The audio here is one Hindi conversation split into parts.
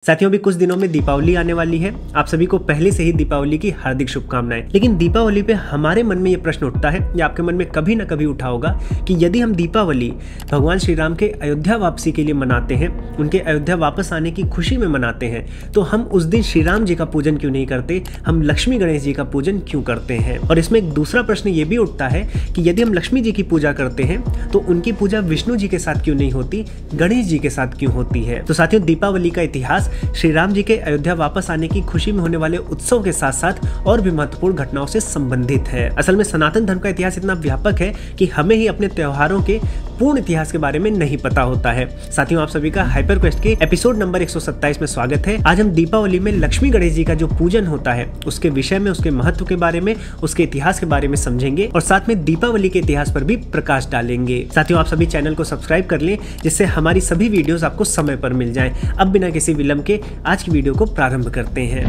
साथियों, भी कुछ दिनों में दीपावली आने वाली है। आप सभी को पहले से ही दीपावली की हार्दिक शुभकामनाएं। लेकिन दीपावली पे हमारे मन में ये प्रश्न उठता है या आपके मन में कभी ना कभी उठा होगा कि यदि हम दीपावली भगवान श्री राम के अयोध्या वापसी के लिए मनाते हैं, उनके अयोध्या वापस आने की खुशी में मनाते हैं, तो हम उस दिन श्री राम जी का पूजन क्यों नहीं करते, हम लक्ष्मी गणेश जी का पूजन क्यों करते हैं। और इसमें एक दूसरा प्रश्न ये भी उठता है कि यदि हम लक्ष्मी जी की पूजा करते हैं तो उनकी पूजा विष्णु जी के साथ क्यों नहीं होती, गणेश जी के साथ क्यों होती है। तो साथियों, दीपावली का इतिहास श्री राम जी के अयोध्या वापस आने की खुशी में होने वाले उत्सव के साथ साथ और भी महत्वपूर्ण घटनाओं से संबंधित है। असल में सनातन धर्म का इतिहास इतना व्यापक है कि हमें ही अपने त्योहारों के पूर्ण इतिहास के बारे में नहीं पता होता है। साथियों, आप सभी का हाइपर क्वेस्ट के एपिसोड नंबर 127 में स्वागत है। आज हम दीपावली में लक्ष्मी गणेश जी का जो पूजन होता है उसके विषय में, उसके महत्व के बारे में, उसके इतिहास के बारे में समझेंगे और साथ में दीपावली के इतिहास पर भी प्रकाश डालेंगे। साथियों, आप सभी चैनल को सब्सक्राइब कर लें जिससे हमारी सभी वीडियोस आपको समय पर मिल जाएं। अब बिना किसी विलंब के आज की वीडियो को प्रारंभ करते हैं।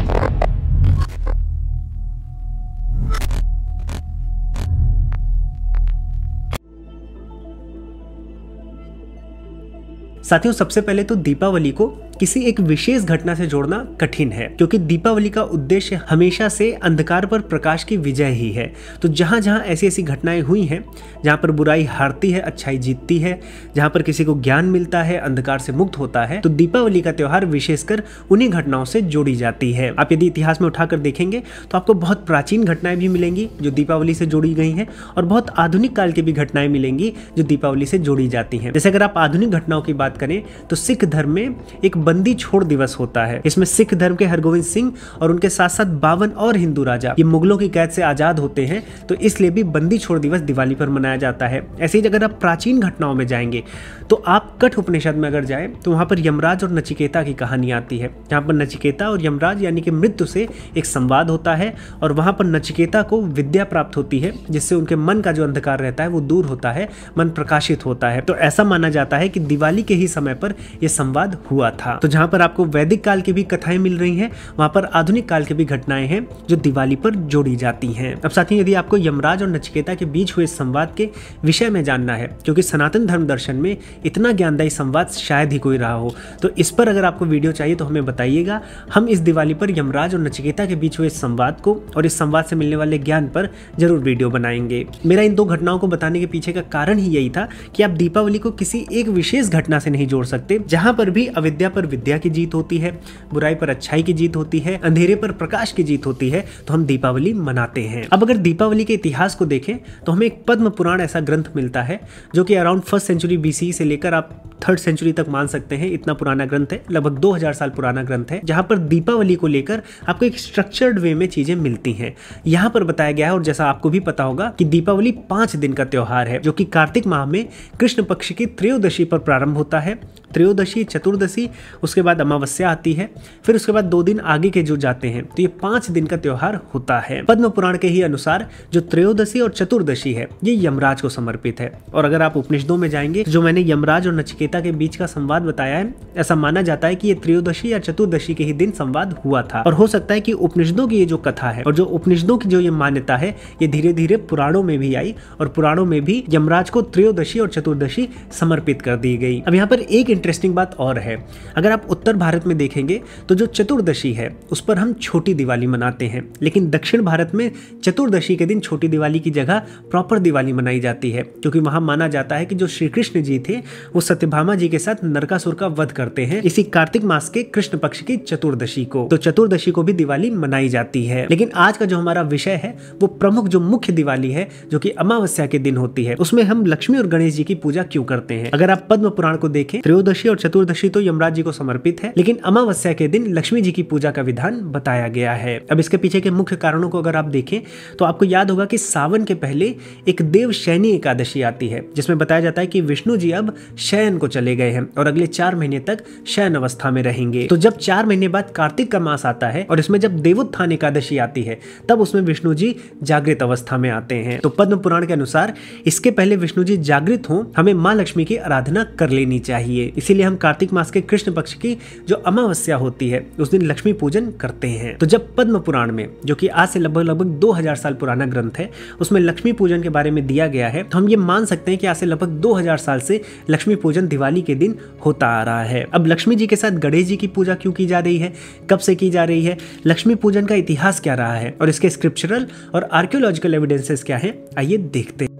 साथियों, सबसे पहले तो दीपावली को किसी एक विशेष घटना से जोड़ना कठिन है, क्योंकि दीपावली का उद्देश्य हमेशा से अंधकार पर प्रकाश की विजय ही है। तो जहां जहां ऐसी ऐसी घटनाएं हुई हैं, जहां पर बुराई हारती है, अच्छाई जीतती है, जहां पर किसी को ज्ञान मिलता है, अंधकार से मुक्त होता है, तो दीपावली का त्योहार विशेषकर उन्हीं घटनाओं से जोड़ी जाती है। आप यदि इतिहास में उठाकर देखेंगे तो आपको बहुत प्राचीन घटनाएं भी मिलेंगी जो दीपावली से जोड़ी गई हैं, और बहुत आधुनिक काल की भी घटनाएं मिलेंगी जो दीपावली से जोड़ी जाती हैं। जैसे अगर आप आधुनिक घटनाओं की बात करें तो सिख धर्म में एक बंदी छोड़ दिवस होता है। इसमें सिख धर्म के हरगोविंद सिंह और उनके साथ साथ 52 और हिंदू राजा ये मुगलों की कैद से आजाद होते हैं, तो इसलिए भी बंदी छोड़ दिवस दिवाली पर मनाया जाता है। ऐसे ही अगर आप प्राचीन घटनाओं में जाएंगे तो आप कठ उपनिषद में अगर जाए तो वहां पर यमराज और नचिकेता की कहानी आती है, जहां पर नचिकेता और यमराज यानी कि मृत्यु से एक संवाद होता है और वहां पर नचिकेता को विद्या प्राप्त होती है जिससे उनके मन का जो अंधकार रहता है वो दूर होता है, मन प्रकाशित होता है। तो ऐसा माना जाता है कि दिवाली के ही समय पर यह संवाद हुआ था। तो जहां पर आपको वैदिक काल की भी कथाएं मिल रही हैं, वहां पर आधुनिक काल की भी घटनाएं हैं जो दिवाली पर जोड़ी जाती हैं। अब साथियों, यदि आपको यमराज और नचिकेता के बीच हुए संवाद के विषय में जानना है, क्योंकि सनातन धर्म दर्शन में इतना ज्ञानदायी संवाद शायद ही कोई रहा हो, तो इस पर अगर आपको वीडियो चाहिए तो हमें बताइएगा। हम इस दिवाली पर यमराज और नचिकेता के बीच हुए संवाद को और इस संवाद से मिलने वाले ज्ञान पर जरूर वीडियो बनाएंगे। मेरा इन दो घटनाओं को बताने के पीछे का कारण ही यही था कि आप दीपावली को किसी एक विशेष घटना से नहीं जोड़ सकते। जहां पर भी अविद्या पर विद्या की जीत होती है, बुराई पर अच्छाई की जीत होती है, अंधेरे पर प्रकाश की जीत होती है, तो हम दीपावली मनाते हैं। अब अगर दीपावली के इतिहास को देखें तो हमें एक पद्म पुराण ऐसा ग्रंथ मिलता है जो कि अराउंड 1st सेंचुरी BC से लेकर आप 3rd सेंचुरी तक मान सकते हैं, इतना पुराना ग्रंथ है, लगभग 2000 साल पुराना ग्रंथ है, जहां पर दीपावली को लेकर आपको एक स्ट्रक्चर्ड वे में चीजें मिलती हैं। यहां पर बताया गया है, और जैसा आपको भी पता होगा कि दीपावली 5 दिन का त्योहार है जो कि कार्तिक माह में कृष्ण पक्ष की त्रयोदशी पर प्रारंभ होता है। त्रयोदशी, चतुर्दशी, उसके बाद अमावस्या आती है, फिर उसके बाद 2 दिन आगे के जो जाते हैं, तो ये 5 दिन का त्योहार होता है। पद्म पुराण के ही अनुसार जो त्रयोदशी और चतुर्दशी है ये यमराज को समर्पित है। और अगर आप उपनिषदों में जाएंगे, जो मैंने यमराज और नचिकेता के बीच का संवाद बताया है, ऐसा माना जाता है कि ये त्रयोदशी या चतुर्दशी के ही दिन संवाद हुआ था। और हो सकता है कि उपनिषदों की ये जो कथा है और जो उपनिषदों की जो ये मान्यता है, ये धीरे धीरे पुराणों में भी आई और पुराणों में भी यमराज को त्रयोदशी और चतुर्दशी समर्पित कर दी गई। अब यहाँ पर एक इंटरेस्टिंग बात और है, अगर आप उत्तर भारत में देखेंगे तो जो चतुर्दशी है उस पर हम छोटी दिवाली मनाते हैं, लेकिन दक्षिण भारत में चतुर्दशी के दिन छोटी दिवाली की जगह प्रॉपर दिवाली मनाई जाती है, क्योंकि वहां माना जाता है कि जो श्री कृष्ण जी थे वो सत्यभामा जी के साथ नरकासुर का वध करते हैं इसी कार्तिक मास के कृष्ण पक्ष की चतुर्दशी को। तो चतुर्दशी को भी दिवाली मनाई जाती है। लेकिन आज का जो हमारा विषय है वो प्रमुख जो मुख्य दिवाली है जो कि अमावस्या के दिन होती है, उसमें हम लक्ष्मी और गणेश जी की पूजा क्यों करते हैं। अगर आप पद्म पुराण को देखें, त्रयोदशी और चतुर्दशी तो यमराज जी को समर्पित है, लेकिन अमावस्या के दिन लक्ष्मी जी की पूजा का विधान बताया गया है। अब इसके पीछे के मुख्य कारणों को अगर आप देखें तो आपको याद होगा कि सावन के पहले एक देवशयनी एकादशी आती है, जिसमें बताया जाता है कि विष्णु जी अब शयन को चले गए हैं और अगले 4 महीने तक शयन अवस्था में रहेंगे। तो जब 4 महीने बाद कार्तिक का मास आता है और इसमें जब देवोत्थान एकादशी आती है, तब उसमें विष्णु जी जागृत अवस्था में आते हैं। तो पद्म पुराण के अनुसार इसके पहले विष्णु जी जागृत हों, हमें माँ लक्ष्मी की आराधना कर लेनी चाहिए। इसीलिए हम कार्तिक मास के कृष्ण पक्ष की जो अमावस्या होती है उस दिन लक्ष्मी पूजन करते हैं। तो जब पद्म पुराण में, जो कि आज से लगभग 2000 साल पुराना ग्रंथ है, उसमें लक्ष्मी पूजन के बारे में दिया गया है, तो हम ये मान सकते हैं कि आज से लगभग 2000 साल से लक्ष्मी पूजन दिवाली के दिन होता आ रहा है। अब लक्ष्मी जी के साथ गणेश जी की पूजा क्यों की जा रही है, कब से की जा रही है, लक्ष्मी पूजन का इतिहास क्या रहा है और इसके स्क्रिप्चरल और आर्कियोलॉजिकल एविडेंसेस क्या हैं, आइए देखते हैं।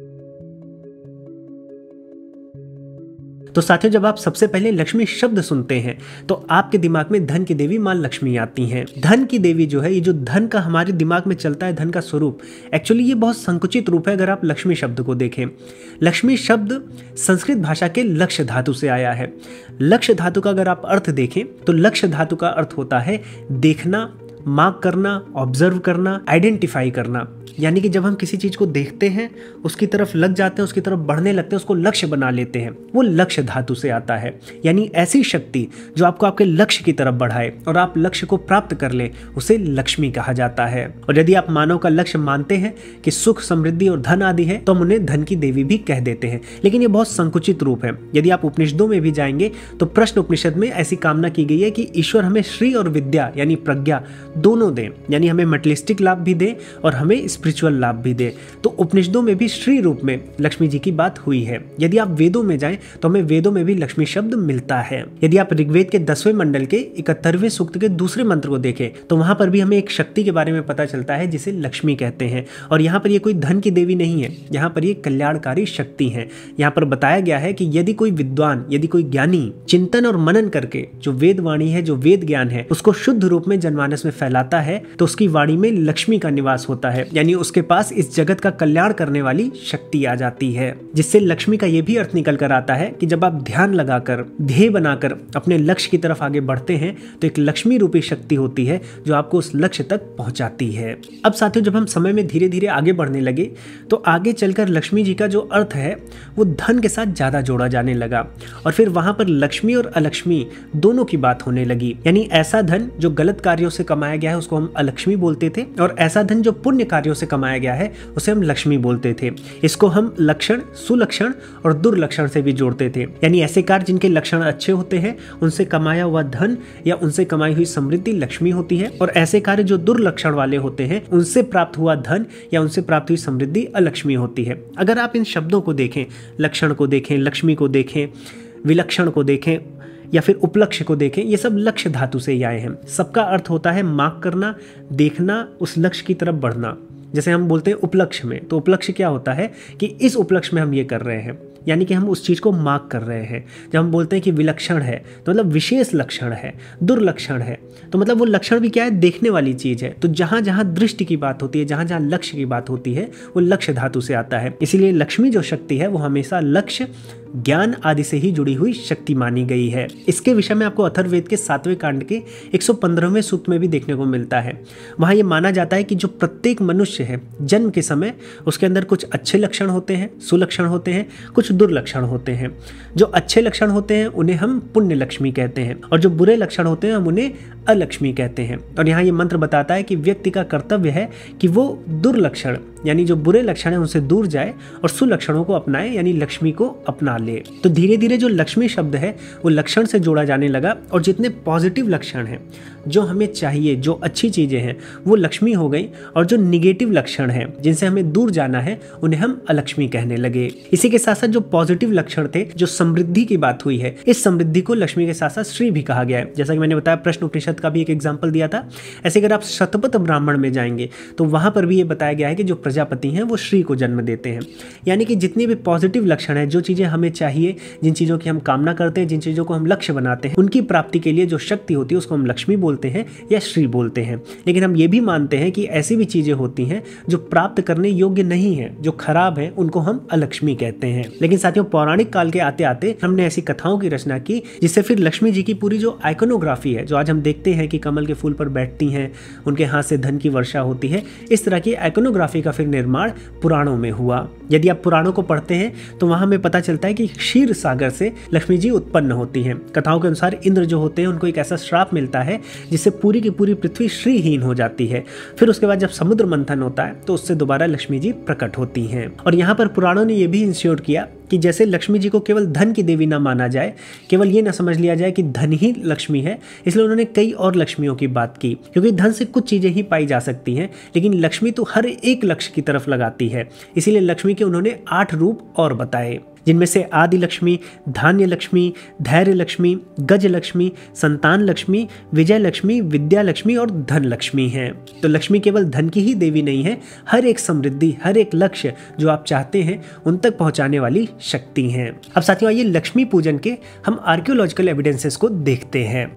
तो साथियों, जब आप सबसे पहले लक्ष्मी शब्द सुनते हैं तो आपके दिमाग में धन की देवी मां लक्ष्मी आती हैं। धन की देवी जो है, ये जो धन का हमारे दिमाग में चलता है, धन का स्वरूप, एक्चुअली ये बहुत संकुचित रूप है। अगर आप लक्ष्मी शब्द को देखें, लक्ष्मी शब्द संस्कृत भाषा के लक्ष्य धातु से आया है। लक्ष्य धातु का अगर आप अर्थ देखें तो लक्ष्य धातु का अर्थ होता है देखना, मार्क करना, ऑब्जर्व करना, आइडेंटिफाई करना। यानी कि जब हम किसी चीज को देखते हैं, उसकी तरफ लग जाते हैं, उसकी तरफ बढ़ने लगते हैं, उसको लक्ष्य बना लेते हैं, वो लक्ष्य धातु से आता है। यानी ऐसी शक्ति जो आपको आपके लक्ष्य की तरफ बढ़ाए और आप लक्ष्य को प्राप्त कर ले, उसे लक्ष्मी कहा जाता है। और यदि आप मानव का लक्ष्य मानते हैं कि सुख, समृद्धि और धन आदि है, तो हम उन्हें धन की देवी भी कह देते हैं। लेकिन ये बहुत संकुचित रूप है। यदि आप उपनिषदों में भी जाएंगे तो प्रश्न उपनिषद में ऐसी कामना की गई है कि ईश्वर हमें श्री और विद्या यानी प्रज्ञा दोनों दें, यानी हमें मटेरियलिस्टिक लाभ भी दे और हमें स्पिरिचुअल लाभ भी दे। तो उपनिषदों में भी श्री रूप में लक्ष्मी जी की बात हुई है। यदि आप वेदों में जाएं तो हमें वेदों में भी लक्ष्मी शब्द मिलता है। यदि आप ऋग्वेद के 10वें मंडल के 71वें सूक्त के दूसरे मंत्र को देखें तो वहां पर भी हमें एक शक्ति के बारे में पता चलता है जिसे लक्ष्मी कहते हैं। और यहाँ पर ये कोई धन की देवी नहीं है, यहाँ पर ये कल्याणकारी शक्ति है। यहाँ पर बताया गया है कि यदि कोई विद्वान, यदि कोई ज्ञानी चिंतन और मनन करके जो वेद वाणी है, जो वेद ज्ञान है, उसको शुद्ध रूप में जनमानस में फैलाता है तो उसकी वाणी में लक्ष्मी का निवास होता है। यानी उसके पास इस जगत का कल्याण करने वाली शक्ति आ जाती है। जिससे लक्ष्मी का यह भी अर्थ निकल कर आता है कि जब आप ध्यान लगाकर, ध्येय बनाकर अपने लक्ष्य की तरफ आगे बढ़ते हैं तो एक लक्ष्मी रूपी शक्ति होती है जो आपको उस लक्ष्य तक पहुंचाती है। अब साथियों, जब हम समय में धीरे धीरे आगे बढ़ने लगे तो आगे चलकर लक्ष्मी जी का जो अर्थ है वो धन के साथ ज्यादा जोड़ा जाने लगा और फिर वहां पर लक्ष्मी और अलक्ष्मी दोनों की बात होने लगी। यानी ऐसा धन जो गलत कार्यों से कमाया गया है उसको हम अलक्ष्मी बोलते थे और ऐसा धन जो पुण्य कार्यों से कमाया गया है उसे हम लक्ष्मी बोलते थे। इसको हम लक्षण, सुलक्षण और दुर्लक्षण से भी जोड़ते थे। यानी ऐसे कार्य जिनके लक्षण अच्छे होते हैं उनसे कमाया हुआ धन या उनसे कमाई हुई समृद्धि लक्ष्मी होती है, और ऐसे कार्य जो दुर्लक्षण वाले होते हैं उनसे प्राप्त हुआ धन या उनसे प्राप्त हुई समृद्धि अलक्ष्मी होती है। अगर आप इन शब्दों को देखें, लक्षण को देखें, लक्ष्मी को देखें, विलक्षण को देखें या फिर उपलक्ष्य को देखें, ये सब लक्ष्य धातु से ही आए हैं। सबका अर्थ होता है मार्क करना, देखना, उस लक्ष्य की तरफ बढ़ना। जैसे हम बोलते हैं उपलक्ष्य में, तो उपलक्ष्य क्या होता है कि इस उपलक्ष्य में हम ये कर रहे हैं, यानी कि हम उस चीज़ को मार्क कर रहे हैं। जब हम बोलते हैं कि विलक्षण है तो मतलब विशेष लक्षण है, दुर्लक्षण है तो मतलब वो लक्षण भी क्या है, देखने वाली चीज़ है। तो जहाँ जहाँ दृष्टि की बात होती है, जहाँ जहाँ लक्ष्य की बात होती है, वो लक्ष्य धातु से आता है। इसीलिए लक्ष्मी जो शक्ति है वो हमेशा लक्ष्य, ज्ञान आदि से ही जुड़ी हुई शक्ति मानी गई है। इसके विषय में आपको अथर्ववेद के 7वें कांड के 115वें सूक्त में भी देखने को मिलता है। वहाँ ये माना जाता है कि जो प्रत्येक मनुष्य है जन्म के समय उसके अंदर कुछ अच्छे लक्षण होते हैं, सुलक्षण होते हैं, कुछ दुर्लक्षण होते हैं। जो अच्छे लक्षण होते हैं उन्हें हम पुण्य लक्ष्मी कहते हैं और जो बुरे लक्षण होते हैं हम उन्हें अलक्ष्मी कहते हैं। और यहाँ ये मंत्र बताता है कि व्यक्ति का कर्तव्य है कि वो दुर्लक्षण यानी जो बुरे लक्षण है उनसे दूर जाए और सुलक्षणों को अपनाए, यानी लक्ष्मी को अपना ले। तो धीरे धीरे जो लक्ष्मी शब्द है वो लक्षण से जोड़ा जाने लगा और जितने पॉजिटिव लक्षण हैं, जो हमें चाहिए, जो अच्छी चीजें हैं, वो लक्ष्मी हो गई, और जो निगेटिव लक्षण हैं जिनसे हमें दूर जाना है उन्हें हम अलक्ष्मी कहने लगे। इसी के साथ साथ जो पॉजिटिव लक्षण थे, जो समृद्धि की बात हुई है, इस समृद्धि को लक्ष्मी के साथ साथ श्री भी कहा गया है। जैसा कि मैंने बताया, प्रश्न उपनिषद का भी एक एग्जाम्पल दिया था। ऐसे अगर आप शतपथ ब्राह्मण में जाएंगे तो वहां पर भी ये बताया गया है कि जो प्रजापति हैं वो श्री को जन्म देते हैं। यानी कि जितने भी पॉजिटिव लक्षण है, जो चीजें हमें चाहिए, जिन चीजों की हम कामना करते हैं, जिन चीजों को हम लक्ष्य बनाते हैं, उनकी प्राप्ति के लिए जो शक्ति होती है उसको हम लक्ष्मी बोलते हैं या श्री बोलते हैं। लेकिन हम ये भी मानते हैं कि ऐसी भी चीजें होती हैं जो प्राप्त करने योग्य नहीं है, जो खराब है, उनको हम अलक्ष्मी कहते हैं। लेकिन साथियों, पौराणिक काल के आते आते हमने ऐसी कथाओं की रचना की जिससे फिर लक्ष्मी जी की पूरी जो आइकोनोग्राफी है, जो आज हम देखते हैं कि कमल के फूल पर बैठती हैं, उनके हाथ से धन की वर्षा होती है, इस तरह की आइकोनोग्राफी का फिर निर्माण पुराणों में हुआ। यदि आप पुराणों को पढ़ते हैं तो वहां हमें पता चलता है कि क्षीर सागर से लक्ष्मी जी उत्पन्न होती हैं। कथाओं के अनुसार इंद्र जो होते हैं उनको एक ऐसा श्राप मिलता है जिससे पूरी की पूरी पृथ्वी श्रीहीन हो जाती है। फिर उसके बाद जब समुद्र मंथन होता है तो उससे दोबारा लक्ष्मी जी प्रकट होती हैं। और यहाँ पर पुराणों ने यह भी इंश्योर किया कि जैसे लक्ष्मी जी को केवल धन की देवी ना माना जाए, केवल ये ना समझ लिया जाए कि धन ही लक्ष्मी है, इसलिए उन्होंने कई और लक्ष्मियों की बात की, क्योंकि धन से कुछ चीजें ही पाई जा सकती हैं, लेकिन लक्ष्मी तो हर एक लक्ष्य की तरफ लगाती है। इसीलिए लक्ष्मी के उन्होंने 8 रूप और बताए, जिनमें से आदि लक्ष्मी, धान्य लक्ष्मी, धैर्य लक्ष्मी, गज लक्ष्मी, संतान लक्ष्मी, विजय लक्ष्मी, विद्या लक्ष्मी और धन लक्ष्मी हैं। तो लक्ष्मी केवल धन की ही देवी नहीं है, हर एक समृद्धि, हर एक लक्ष्य जो आप चाहते हैं उन तक पहुंचाने वाली शक्ति हैं। अब साथियों आइए लक्ष्मी पूजन के हम आर्कियोलॉजिकल एविडेंसेस को देखते हैं।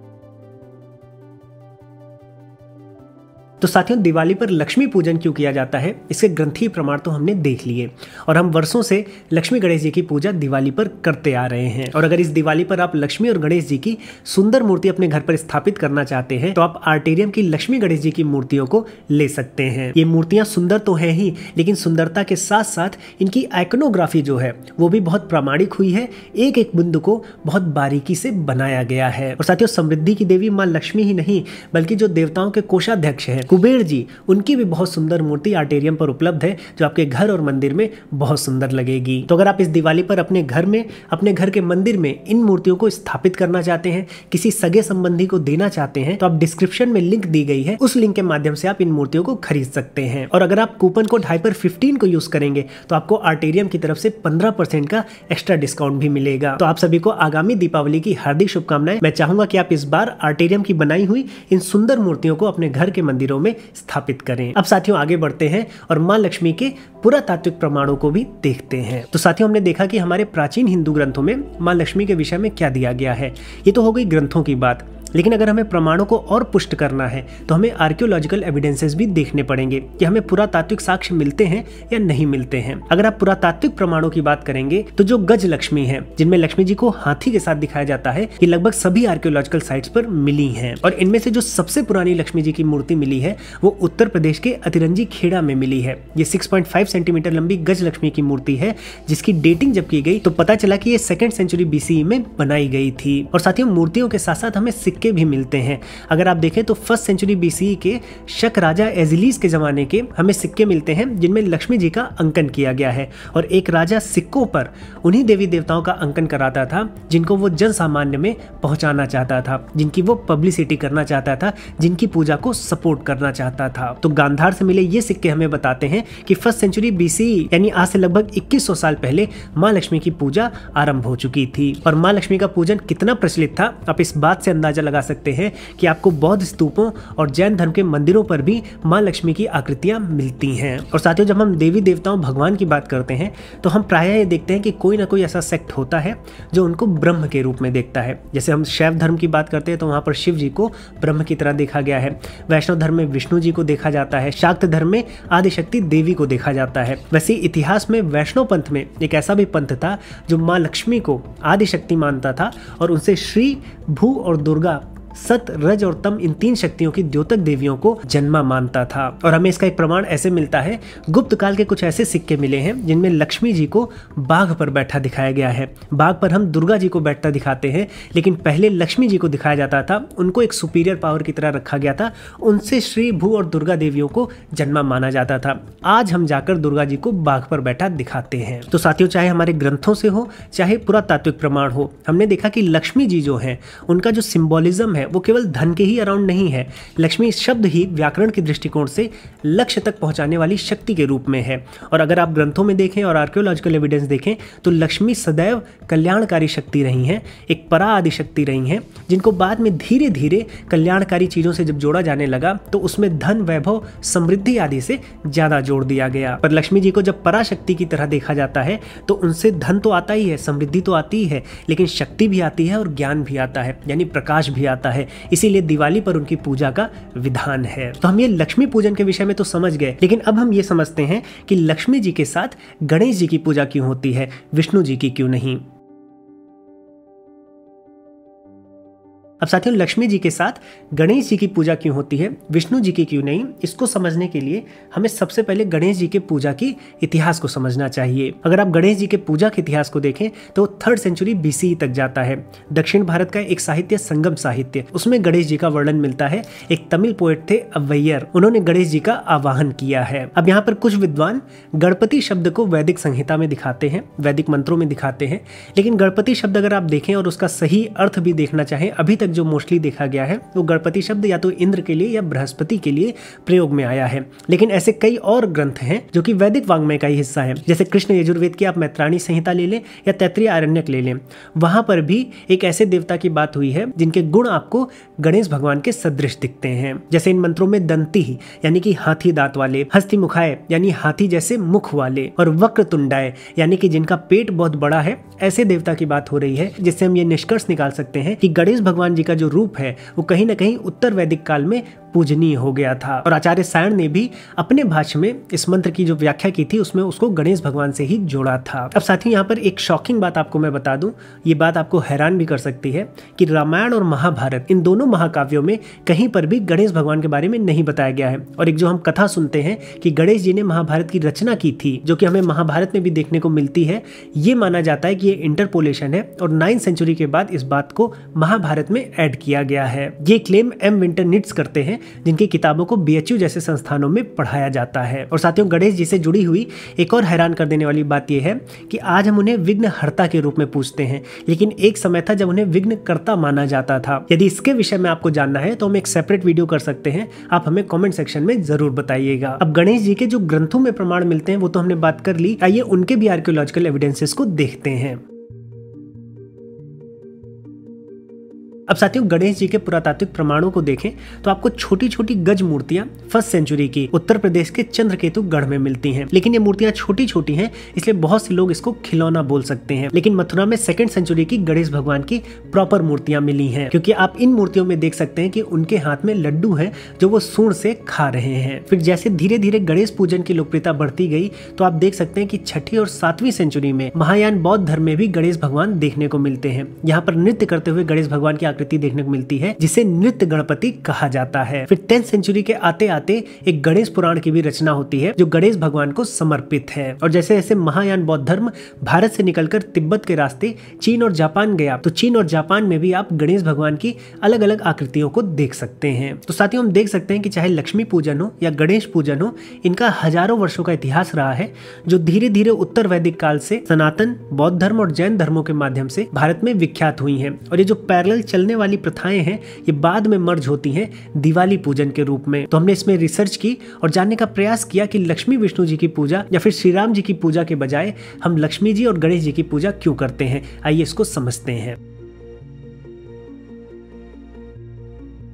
तो साथियों दिवाली पर लक्ष्मी पूजन क्यों किया जाता है, इसके ग्रंथीय प्रमाण तो हमने देख लिए और हम वर्षों से लक्ष्मी गणेश जी की पूजा दिवाली पर करते आ रहे हैं। और अगर इस दिवाली पर आप लक्ष्मी और गणेश जी की सुंदर मूर्ति अपने घर पर स्थापित करना चाहते हैं तो आप आर्टेरियम की लक्ष्मी गणेश जी की मूर्तियों को ले सकते हैं। ये मूर्तियां सुंदर तो है ही, लेकिन सुंदरता के साथ साथ इनकी आइकोनोग्राफी जो है वो भी बहुत प्रामाणिक हुई है, एक एक बिंदु को बहुत बारीकी से बनाया गया है। और साथियों समृद्धि की देवी माँ लक्ष्मी ही नहीं बल्कि जो देवताओं के कोषाध्यक्ष हैं कुबेर जी, उनकी भी बहुत सुंदर मूर्ति आर्टेरियम पर उपलब्ध है जो आपके घर और मंदिर में बहुत सुंदर लगेगी। तो अगर आप इस दिवाली पर अपने घर में, अपने घर के मंदिर में इन मूर्तियों को स्थापित करना चाहते हैं, किसी सगे संबंधी को देना चाहते हैं, तो आप डिस्क्रिप्शन में लिंक दी गई है, उस लिंक के माध्यम से आप इन मूर्तियों को खरीद सकते हैं। और अगर आप कूपन कोड HYPER15 को यूज करेंगे तो आपको आर्टेरियम की तरफ से 15% का एक्स्ट्रा डिस्काउंट भी मिलेगा। तो आप सभी को आगामी दीपावली की हार्दिक शुभकामनाएं। मैं चाहूंगा कि आप इस बार आर्टेरियम की बनाई हुई इन सुंदर मूर्तियों को अपने घर के मंदिरों में स्थापित करें। अब साथियों आगे बढ़ते हैं और मां लक्ष्मी के पुरातात्विक प्रमाणों को भी देखते हैं। तो साथियों हमने देखा कि हमारे प्राचीन हिंदू ग्रंथों में मां लक्ष्मी के विषय में क्या दिया गया है। ये तो हो गई ग्रंथों की बात, लेकिन अगर हमें प्रमाणों को और पुष्ट करना है तो हमें आर्कियोलॉजिकल एविडेंसेस भी देखने पड़ेंगे कि हमें पुरातात्विक साक्ष्य मिलते हैं या नहीं मिलते हैं। अगर आप पुरातात्विक प्रमाणों की बात करेंगे तो जो गज लक्ष्मी है, जिनमें लक्ष्मी जी को हाथी के साथ दिखाया जाता है, ये लगभग सभी आर्कियोलॉजिकल साइट्स पर मिली हैं। और इनमें से जो सबसे पुरानी लक्ष्मी जी की मूर्ति मिली है वो उत्तर प्रदेश के अतिरंजी खेड़ा में मिली है। ये 6.5 सेंटीमीटर लंबी गज लक्ष्मी की मूर्ति है, जिसकी डेटिंग जब की गई तो पता चला कि ये 2nd सेंचुरी BCE में बनाई गई थी। और साथियों मूर्तियों के साथ साथ हमें सिक्के भी मिलते हैं। अगर आप देखें तो 1st सेंचुरी BCE के शक राजा एजिलीस के जमाने के हमें सिक्के मिलते हैं जिनमें लक्ष्मी जी का अंकन किया गया है। और एक राजा सिक्कों पर उन्हीं देवी देवताओं का अंकन कराता था जिनको वो जन सामान्य में पहुंचाना चाहता था, जिनकी वो पब्लिसिटी करना चाहता था, जिनकी पूजा को सपोर्ट करना चाहता था। तो गांधार से मिले ये सिक्के हमें बताते हैं कि 1st सेंचुरी BCE यानी आज से लगभग 2100 साल पहले मां लक्ष्मी की पूजा आरंभ हो चुकी थी। और मां लक्ष्मी का पूजन कितना प्रचलित था आप इस बात से अंदाजा लगा सकते हैं कि आपको बौद्ध स्तूपों और जैन धर्म के मंदिरों पर भी मां लक्ष्मी की आकृतियां मिलती हैं। और साथियों जब हम देवी देवताओं भगवान की बात करते हैं तो हम प्रायः ये देखते हैं कि कोई ना कोई ऐसा सेक्ट होता है जो उनको ब्रह्म के रूप में देखता है। जैसे हम शैव धर्म की बात करते हैं तो वहां पर शिव जी को ब्रह्म की तरह देखा गया है, वैष्णव धर्म में विष्णु जी को देखा जाता है, शाक्त धर्म में आदिशक्ति देवी को देखा जाता है। वैसे इतिहास में वैष्णव पंथ में एक ऐसा भी पंथ था जो मां लक्ष्मी को आदिशक्ति मानता था और उनसे श्री, भू और दुर्गा, सत, रज और तम इन 3 शक्तियों की द्योतक देवियों को जन्मा मानता था। और हमें इसका एक प्रमाण ऐसे मिलता है, गुप्त काल के कुछ ऐसे सिक्के मिले हैं जिनमें लक्ष्मी जी को बाघ पर बैठा दिखाया गया है। बाघ पर हम दुर्गा जी को बैठता दिखाते हैं, लेकिन पहले लक्ष्मी जी को दिखाया जाता था, उनको एक सुपीरियर पावर की तरह रखा गया था, उनसे श्री, भू और दुर्गा देवियों को जन्मा माना जाता था। आज हम जाकर दुर्गा जी को बाघ पर बैठा दिखाते हैं। तो साथियों चाहे हमारे ग्रंथों से हो चाहे पुरातात्विक प्रमाण हो, हमने देखा कि लक्ष्मी जी जो है उनका जो सिंबोलिज्म है वो केवल धन के ही अराउंड नहीं है। लक्ष्मी शब्द ही व्याकरण के दृष्टिकोण से लक्ष्य तक पहुंचाने वाली शक्ति के रूप में है। और अगर आप ग्रंथों में देखें और आर्कियोलॉजिकल एविडेंस देखें तो लक्ष्मी सदैव कल्याणकारी शक्ति रही हैं, एक परा आदि शक्ति रही हैं, जिनको बाद में धीरे धीरे कल्याणकारी चीजों से जब जोड़ा जाने लगा तो उसमें धन, वैभव, समृद्धि आदि से ज्यादा जोड़ दिया गया। पर लक्ष्मी जी को जब पराशक्ति की तरह देखा जाता है तो उनसे धन तो आता ही है, समृद्धि तो आती ही है, लेकिन शक्ति भी आती है और ज्ञान भी आता है, यानी प्रकाश भी आता है। इसीलिए दिवाली पर उनकी पूजा का विधान है। तो हम ये लक्ष्मी पूजन के विषय में तो समझ गए, लेकिन अब हम ये समझते हैं कि लक्ष्मी जी के साथ गणेश जी की पूजा क्यों होती है, विष्णु जी की क्यों नहीं। अब साथियों, लक्ष्मी जी के साथ गणेश जी की पूजा क्यों होती है, विष्णु जी की क्यों नहीं, इसको समझने के लिए हमें सबसे पहले गणेश जी के पूजा की इतिहास को समझना चाहिए। अगर आप गणेश जी के पूजा के इतिहास को देखें तो 3rd सेंचुरी BCE तक जाता है। दक्षिण भारत का एक साहित्य संगम साहित्य, उसमें गणेश जी का वर्णन मिलता है। एक तमिल पोएट थे अव्वैयर, उन्होंने गणेश जी का आवाहन किया है। अब यहाँ पर कुछ विद्वान गणपति शब्द को वैदिक संहिता में दिखाते हैं, वैदिक मंत्रों में दिखाते हैं, लेकिन गणपति शब्द अगर आप देखें और उसका सही अर्थ भी देखना चाहें, अभी तक जो मोस्टली देखा गया है वो गणपति शब्द या तो इंद्र के लिए या बृहस्पति के लिए प्रयोग में आया है। लेकिन ऐसे कई और ग्रंथ हैं जो कि वैदिक वाङ्मय का ही हिस्सा है, जैसे कृष्ण यजुर्वेद की आप मैत्राणी संहिता ले लें या तैत्तिरीय आरण्यक ले लें, वहां पर भी एक ऐसे देवता की बात हुई है जिनके गुण आपको गणेश भगवान के सदृश दिखते हैं। जैसे इन मंत्रों में दंती यानी कि हाथी दांत वाले, हस्तिमुखाय यानी हाथी जैसे मुख वाले, और वक्रतुंडाय यानी कि जिनका पेट बहुत बड़ा है, ऐसे देवता की बात हो रही है। जिससे हम ये निष्कर्ष निकाल सकते हैं कि गणेश भगवान जी का जो रूप है वो कहीं ना कहीं उत्तर वैदिक काल में पूजनीय हो गया था। और आचार्य सायण ने भी अपने भाष्य में इस मंत्र की जो व्याख्या की थी उसमें उसको गणेश भगवान से ही जोड़ा था। अब साथ ही यहाँ पर एक शॉकिंग बात आपको मैं बता दूं, ये बात आपको हैरान भी कर सकती है कि रामायण और महाभारत, इन दोनों महाकाव्यों में कहीं पर भी गणेश भगवान के बारे में नहीं बताया गया है। और एक जो हम कथा सुनते हैं कि गणेश जी ने महाभारत की रचना की थी, जो कि हमें महाभारत में भी देखने को मिलती है, ये माना जाता है कि ये इंटरपोलेशन है और 9th सेंचुरी के बाद इस बात को महाभारत में ऐड किया गया है। ये क्लेम M. विंटरनिट्स करते हैं, जिनकी किताबों को BHU जैसे संस्थानों में पढ़ाया जाता है। और साथियों, गणेश जी से जुड़ी हुई एक और हैरान कर देने वाली बात यह है कि आज हम उन्हें विघ्नहर्ता के रूप में पूजते हैं, लेकिन एक समय था जब उन्हें विघ्नकर्ता माना जाता था। यदि इसके विषय में आपको जानना है तो हम एक सेपरेट वीडियो कर सकते हैं, आप हमें कमेंट सेक्शन में जरूर बताइएगा। अब गणेश जी के जो ग्रंथों में प्रमाण मिलते हैं वो तो हमने बात कर ली, आइए उनके भी आर्कियोलॉजिकल एविडेंसेस को देखते हैं। अब साथियों, गणेश जी के पुरातात्विक प्रमाणों को देखें तो आपको छोटी छोटी गज मूर्तियां 1st सेंचुरी की उत्तर प्रदेश के चंद्रकेतु गढ़ में मिलती हैं। लेकिन ये मूर्तियां छोटी छोटी हैं, इसलिए बहुत से लोग इसको खिलौना बोल सकते हैं। लेकिन मथुरा में 2nd सेंचुरी की गणेश भगवान की प्रॉपर मूर्तियां मिली हैं, क्योंकि आप इन मूर्तियों में देख सकते हैं कि उनके हाथ में लड्डू है जो वो सूंड से खा रहे हैं। फिर जैसे धीरे धीरे गणेश पूजन की लोकप्रियता बढ़ती गई तो आप देख सकते हैं कि 6ठी और 7वीं सेंचुरी में महायान बौद्ध धर्म में भी गणेश भगवान देखने को मिलते हैं। यहाँ पर नृत्य करते हुए गणेश भगवान की आकृति देखने को मिलती है, जिसे नृत्य गणपति कहा जाता है। फिर 10th सेंचुरी के आते आते एक गणेश पुराण की भी रचना होती है जो गणेश भगवान को समर्पित है। और जैसे जैसे महायान बौद्ध धर्म भारत से निकलकर तिब्बत के रास्ते चीन और जापान गया, तो चीन और जापान में भी आप गणेश भगवान की अलग अलग आकृतियों को देख सकते हैं। तो साथियों, हम देख सकते हैं कि चाहे लक्ष्मी पूजन हो या गणेश पूजन हो, इनका हजारों वर्षों का इतिहास रहा है, जो धीरे धीरे उत्तर वैदिक काल से सनातन बौद्ध धर्म और जैन धर्मों के माध्यम से भारत में विख्यात हुई हैं। और ये जो पैरेलल चलने वाली प्रथाएं हैं, ये बाद में मर्ज होती हैं दिवाली पूजन के रूप में। तो हमने इसमें रिसर्च की और जानने का प्रयास किया कि लक्ष्मी विष्णु जी की पूजा या फिर श्री राम जी की पूजा के बजाय हम लक्ष्मी जी और गणेश जी की पूजा क्यों करते हैं। आइए इसको समझते हैं।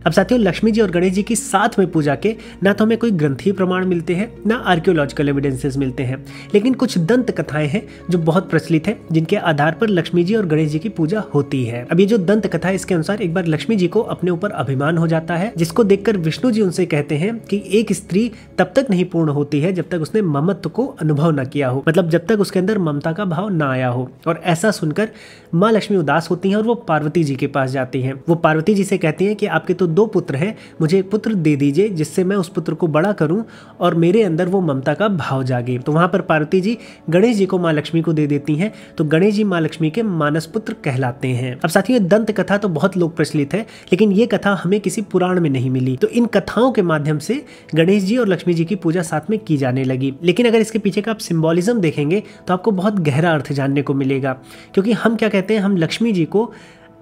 अब साथियों, लक्ष्मी जी और गणेश जी की साथ में पूजा के ना तो हमें कोई ग्रंथीय प्रमाण मिलते हैं ना आर्कियोलॉजिकल एविडेंसेस मिलते हैं, लेकिन कुछ दंत कथाएं हैं जो बहुत प्रचलित है, जिनके आधार पर लक्ष्मी जी और गणेश जी की पूजा होती है। अब ये जो दंत कथा है, इसके अनुसार एक बार लक्ष्मी जी को अपने ऊपर अभिमान हो जाता है, जिसको देखकर विष्णु जी उनसे कहते हैं कि एक स्त्री तब तक नहीं पूर्ण होती है जब तक उसने ममत्व को अनुभव न किया हो, मतलब जब तक उसके अंदर ममता का भाव न आया हो। और ऐसा सुनकर माँ लक्ष्मी उदास होती हैं और वो पार्वती जी के पास जाती हैं। वो पार्वती जी से कहती हैं कि आपके तो 2 पुत्र हैं, मुझे एक पुत्र दे दीजिए जिससे मैं उस पुत्र को बड़ा करूं और मेरे अंदर वो ममता का भाव जागे। तो वहां पर पार्वती जी गणेश जी को माँ लक्ष्मी को दे देती हैं, तो गणेश जी माँ लक्ष्मी के मानस पुत्र कहलाते हैं। अब साथियों, ये दंत कथा तो बहुत लोक प्रचलित है, लेकिन ये कथा हमें किसी पुराण में नहीं मिली। तो इन कथाओं के माध्यम से गणेश जी और लक्ष्मी जी की पूजा साथ में की जाने लगी। लेकिन अगर इसके पीछे का आप सिंबोलिज्म देखेंगे तो आपको बहुत गहरा अर्थ जानने को मिलेगा, क्योंकि हम क्या कहते हैं, हम लक्ष्मी जी को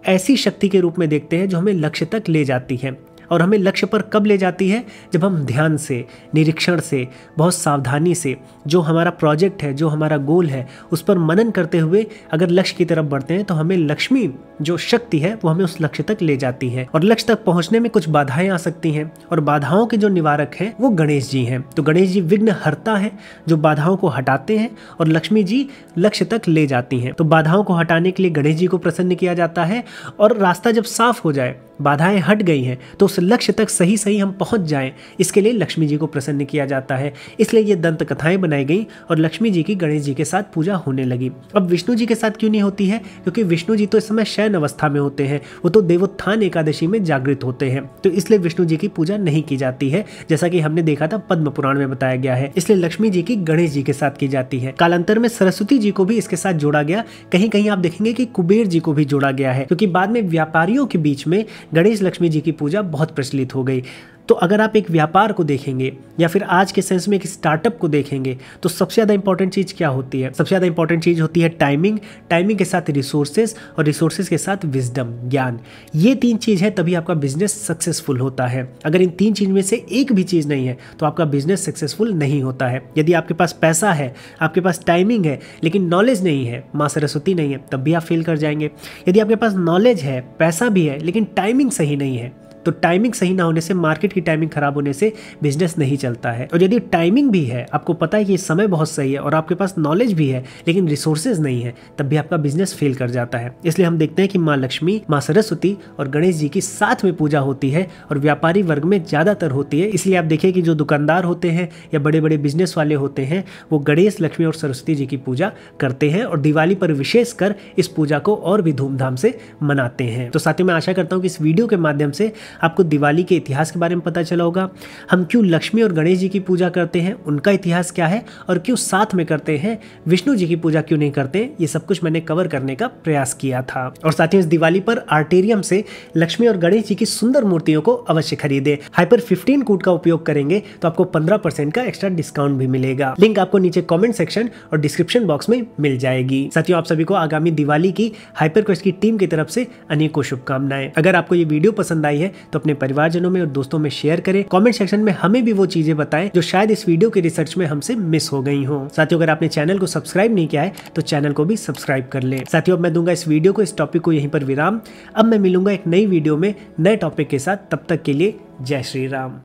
ऐसी शक्ति के रूप में देखते हैं जो हमें लक्ष्य तक ले जाती है। और हमें लक्ष्य पर कब ले जाती है, जब हम ध्यान से, निरीक्षण से, बहुत सावधानी से जो हमारा प्रोजेक्ट है, जो हमारा गोल है, उस पर मनन करते हुए अगर लक्ष्य की तरफ बढ़ते हैं तो हमें लक्ष्मी जो शक्ति है वो हमें उस लक्ष्य तक ले जाती है। और लक्ष्य तक पहुंचने में कुछ बाधाएं आ सकती हैं, और बाधाओं के जो निवारक हैं वो गणेश जी हैं। तो गणेश जी विघ्नहर्ता है जो बाधाओं को हटाते हैं, और लक्ष्मी जी लक्ष्य तक ले जाती हैं। तो बाधाओं को हटाने के लिए गणेश जी को प्रसन्न किया जाता है, और रास्ता जब साफ हो जाए बाधाएं हट गई हैं तो उस लक्ष्य तक सही सही हम पहुंच जाएं, इसके लिए लक्ष्मी जी को प्रसन्न किया जाता है। इसलिए ये दंत कथाएं बनाई गई और लक्ष्मी जी की गणेश जी के साथ पूजा होने लगी। अब विष्णु जी के साथ क्यों नहीं होती है? क्योंकि विष्णु जी तो इस समय शयन अवस्था में होते हैं, वो तो देवोत्थान एकादशी में जागृत होते हैं, तो इसलिए विष्णु जी की पूजा नहीं की जाती है, जैसा कि हमने देखा था पद्म पुराण में बताया गया है। इसलिए लक्ष्मी जी की गणेश जी के साथ की जाती है। कालांतर में सरस्वती जी को भी इसके साथ जोड़ा गया। कहीं कहीं आप देखेंगे कि कुबेर जी को भी जोड़ा गया है, क्योंकि बाद में व्यापारियों के बीच में गणेश लक्ष्मी जी की पूजा बहुत प्रचलित हो गई। तो अगर आप एक व्यापार को देखेंगे या फिर आज के सेंस में एक स्टार्टअप को देखेंगे तो सबसे ज़्यादा इंपॉर्टेंट चीज़ क्या होती है? सबसे ज़्यादा इंपॉर्टेंट चीज़ होती है टाइमिंग, टाइमिंग के साथ रिसोर्सेज और रिसोर्सेज के साथ विजडम, ज्ञान। ये 3 चीज़ है तभी आपका बिजनेस सक्सेसफुल होता है। अगर इन 3 चीज़ में से एक भी चीज़ नहीं है तो आपका बिजनेस सक्सेसफुल नहीं होता है। यदि आपके पास पैसा है, आपके पास टाइमिंग है, लेकिन नॉलेज नहीं है, माँ सरस्वती नहीं है, तब भी आप फेल कर जाएंगे। यदि आपके पास नॉलेज है, पैसा भी है, लेकिन टाइमिंग सही नहीं है, तो टाइमिंग सही ना होने से, मार्केट की टाइमिंग खराब होने से बिजनेस नहीं चलता है। और यदि टाइमिंग भी है, आपको पता है कि समय बहुत सही है और आपके पास नॉलेज भी है लेकिन रिसोर्सेज नहीं है, तब भी आपका बिजनेस फेल कर जाता है। इसलिए हम देखते हैं कि माँ लक्ष्मी, माँ सरस्वती और गणेश जी की साथ में पूजा होती है और व्यापारी वर्ग में ज्यादातर होती है। इसलिए आप देखिए कि जो दुकानदार होते हैं या बड़े बड़े बिजनेस वाले होते हैं वो गणेश, लक्ष्मी और सरस्वती जी की पूजा करते हैं और दिवाली पर विशेष कर इस पूजा को और भी धूमधाम से मनाते हैं। तो साथियों, मैं आशा करता हूँ कि इस वीडियो के माध्यम से आपको दिवाली के इतिहास के बारे में पता चला होगा। हम क्यों लक्ष्मी और गणेश जी की पूजा करते हैं, उनका इतिहास क्या है, और क्यों साथ में करते हैं, विष्णु जी की पूजा क्यों नहीं करते, ये सब कुछ मैंने कवर करने का प्रयास किया था। और साथियों, इस दिवाली पर आर्टेरियम से लक्ष्मी और गणेश जी की सुंदर मूर्तियों को अवश्य खरीदे। हाइपर 15 कोड का उपयोग करेंगे तो आपको 15% का एक्स्ट्रा डिस्काउंट भी मिलेगा। लिंक आपको नीचे कॉमेंट सेक्शन और डिस्क्रिप्शन बॉक्स में मिल जाएगी। साथियों, आप सभी को आगामी दिवाली की हाइपर क्वेस्ट की टीम की तरफ से अनेकों शुभकामनाएं। अगर आपको ये वीडियो पसंद आई है तो अपने परिवारजनों में और दोस्तों में शेयर करें। कमेंट सेक्शन में हमें भी वो चीजें बताएं जो शायद इस वीडियो के रिसर्च में हमसे मिस हो गई हो। साथियों, अगर आपने चैनल को सब्सक्राइब नहीं किया है तो चैनल को भी सब्सक्राइब कर लें। साथियों, अब मैं दूंगा इस वीडियो को, इस टॉपिक को यहीं पर विराम। अब मैं मिलूंगा एक नई वीडियो में नए टॉपिक के साथ। तब तक के लिए जय श्री राम।